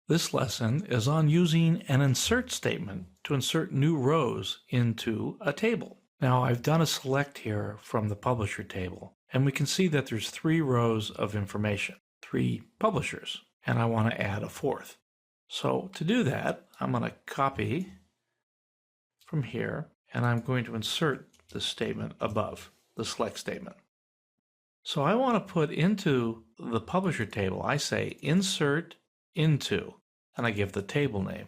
This lesson is on using an insert statement to insert new rows into a table. Now I've done a select here from the publisher table, and we can see that there's 3 rows of information, 3 publishers, and I want to add a 4th. So to do that, I'm going to copy from here, and I'm going to insert the statement above, the select statement. So I want to put into the publisher table, I say insert into, and I give the table name.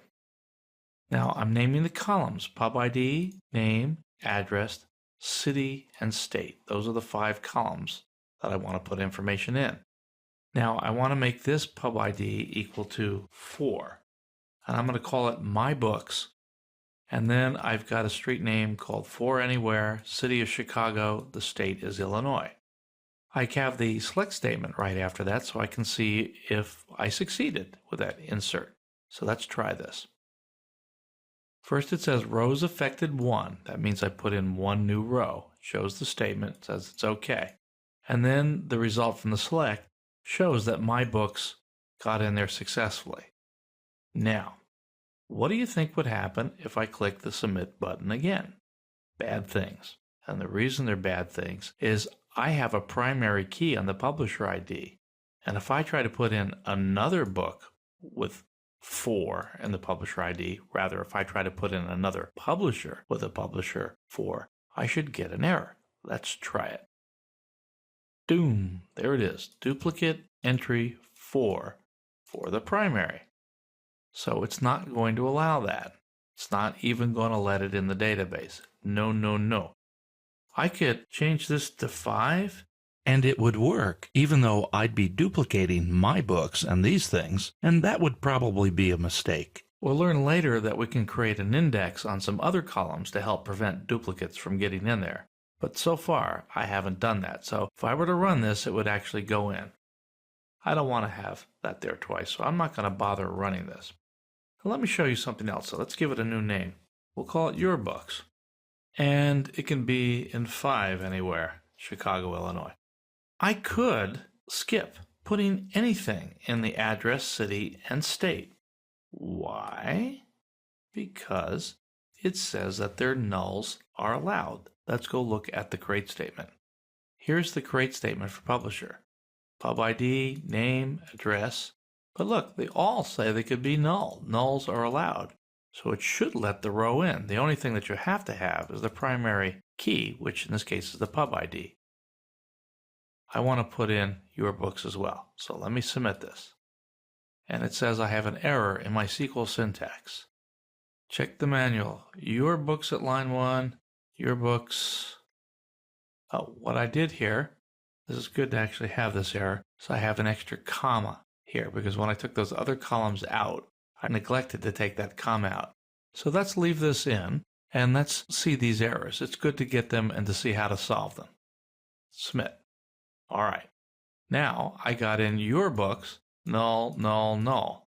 Now I'm naming the columns, pub ID, name, address, city, and state. Those are the 5 columns that I want to put information in. Now I want to make this pub ID equal to 4, and I'm going to call it My Books, and then I've got a street name called 4 Anywhere, city of Chicago, the state is Illinois. I have the select statement right after that so I can see if I succeeded with that insert. So let's try this. First it says rows affected 1. That means I put in 1 new row. It shows the statement, says it's okay. And then the result from the select shows that My Books got in there successfully. Now, what do you think would happen if I click the submit button again? Bad things. And the reason they're bad things is I have a primary key on the publisher ID. And if I try to put in another book with 4 in the publisher ID, rather if I try to put in another publisher with a publisher 4, I should get an error. Let's try it. Doom, there it is, duplicate entry 4 for the primary. So it's not going to allow that. It's not even going to let it in the database. No, no, no. I could change this to 5 and it would work, even though I'd be duplicating my books and these things, and that would probably be a mistake. We'll learn later that we can create an index on some other columns to help prevent duplicates from getting in there. But so far, I haven't done that, so if I were to run this, it would actually go in. I don't want to have that there twice, so I'm not going to bother running this. Now, let me show you something else, so let's give it a new name. We'll call it Your Books. And it can be in 5 Anywhere, Chicago, Illinois. I could skip putting anything in the address, city, and state. Why? Because it says that their nulls are allowed. Let's go look at the create statement. Here's the create statement for publisher. Pub ID, name, address. But look, they all say they could be null. Nulls are allowed. So it should let the row in. The only thing that you have to have is the primary key, which in this case is the pub ID. I want to put in Your Books as well. So let me submit this. And it says I have an error in my SQL syntax. Check the manual. Your Books at line 1, Your Books. Oh, what I did here, this is good to actually have this error, so I have an extra comma here because when I took those other columns out, I neglected to take that comma out. So let's leave this in and let's see these errors. It's good to get them and to see how to solve them. Submit. All right. Now I got in Your Books, null, null, null.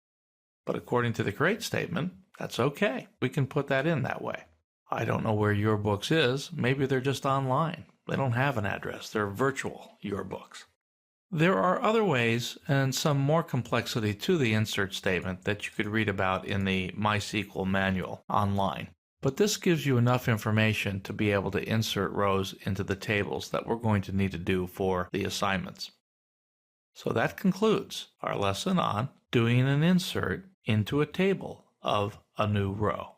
But according to the create statement, that's okay. We can put that in that way. I don't know where Your Books is. Maybe they're just online. They don't have an address. They're virtual Your Books. There are other ways and some more complexity to the insert statement that you could read about in the MySQL manual online. But this gives you enough information to be able to insert rows into the tables that we're going to need to do for the assignments. So that concludes our lesson on doing an insert into a table of a new row.